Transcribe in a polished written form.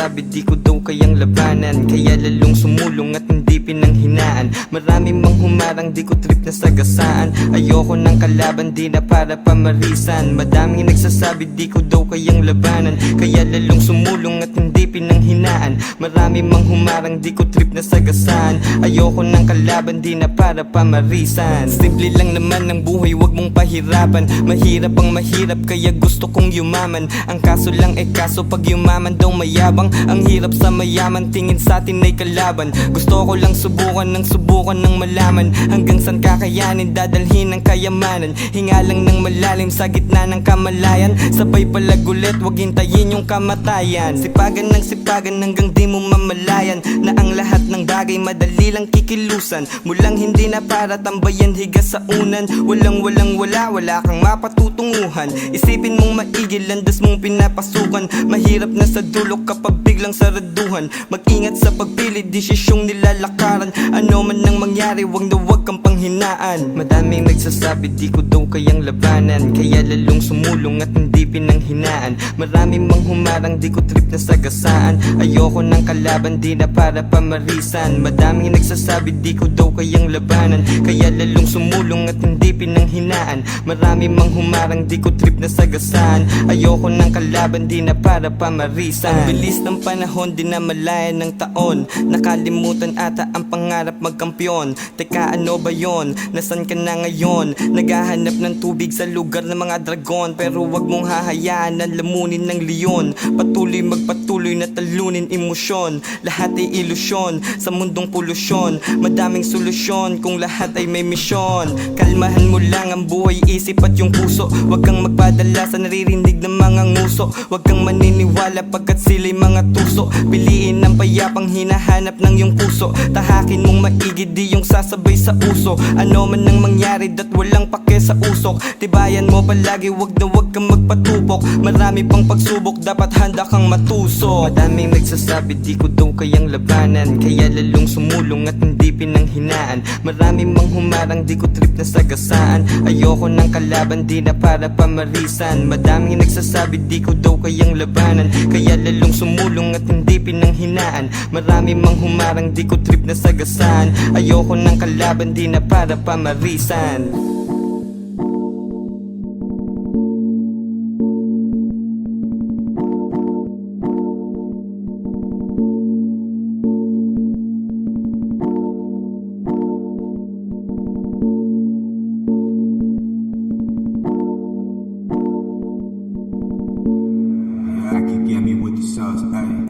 nagsasabi di ko daw kayang labanan, kaya lalong sumulong at hindi pinanghinaan. Marami mang humarang di ko trip na sagasaan, ayoko ng kalaban di na para pamarisan. Madaming nagsasabi di ko daw kayang labanan, kaya lalong sumulong at hindi pinanghinaan. Marami mang humarang di ko trip na sagasaan, ayoko ng kalaban di na para pamarisan. Simple lang naman ang buhay, wag mong pahirapan. Mahirap ang mahirap kaya gusto kong yumaman. Ang kaso lang kaso pag yumaman daw mayabang. Ang hirap sa mayaman, tingin sa atin ay kalaban. Gusto ko lang subukan ng malaman hanggang saan kakayanin, dadalhin ang kayamanan. Hinga lang ng malalim sa gitna ng kamalayan, sabay palagulit, wag hintayin yung kamatayan. Sipagan ng sipagan hanggang di mo mamalayan na ang lahat ng bagay madali lang kikilusan. Mulang hindi na para tambayan, higa sa unan. Wala kang mapatutunguhan. Isipin mong maigil, landas mong pinapasukan. Mahirap na sa dulo kapag biglang saraduhan. Mag-ingat sa pagpili, desisyong nilalakaran. Ano man nang mangyari, wag na wag kang panghinaan. Madaming nagsasabi di ko daw kayang labanan, kaya lalong sumulong at hindi pinanghinaan. Marami mang humarang di ko trip na sagasaan, ayoko ng kalaban di na para pamarisan. Madaming nagsasabi di ko daw kayang labanan, kaya lalong sumulong at hindi pinanghinaan. Marami mang humarang di ko trip na sagasaan, ayoko ng kalaban di na para pamarisan. Ang bilis ng panahon, di na malayan ng taon. Nakalimutan ata ang pangarap magkampiyon. Teka, ano ba yon? Nasaan ka na ngayon? Naghahanap ng tubig sa lugar ng mga dragon, pero wag mong hahayaan na lamunin ng leon. Magpatuloy na talunin emosyon. Lahat ay ilusyon sa mundong polusyon. Madaming solusyon kung lahat ay may misyon. Kalmahan mo lang ang buhay, isip at yung puso. Wag kang magpadala sa naririnig ng mga nguso. Wag kang maniniwala pagkat sila'y mga tuso. Piliin ang payapang hinahanap ng iyong puso. Tahakin mong maigi, di yung sasabay sa uso. Ano man nang mangyari, dat walang pake sa usok. Tibayan mo palagi, wag na wag kang magpatupok. Marami pang pagsubok, dapat handa kang matusok. Madaming nagsasabi di ko daw kayang labanan, kaya lalong sumulong at hindi pinanghinaan. Marami mang humarang di ko trip na sagasaan, ayoko ng kalaban di na para pamarisan. Madaming nagsasabi di ko daw kayang labanan, kaya lalong sumulong at hindi pinanghinaan. Marami mang humarang di ko trip na sagasaan, ayoko ng kalaban di na para pamarisan. I can get me with the sauce, ayy.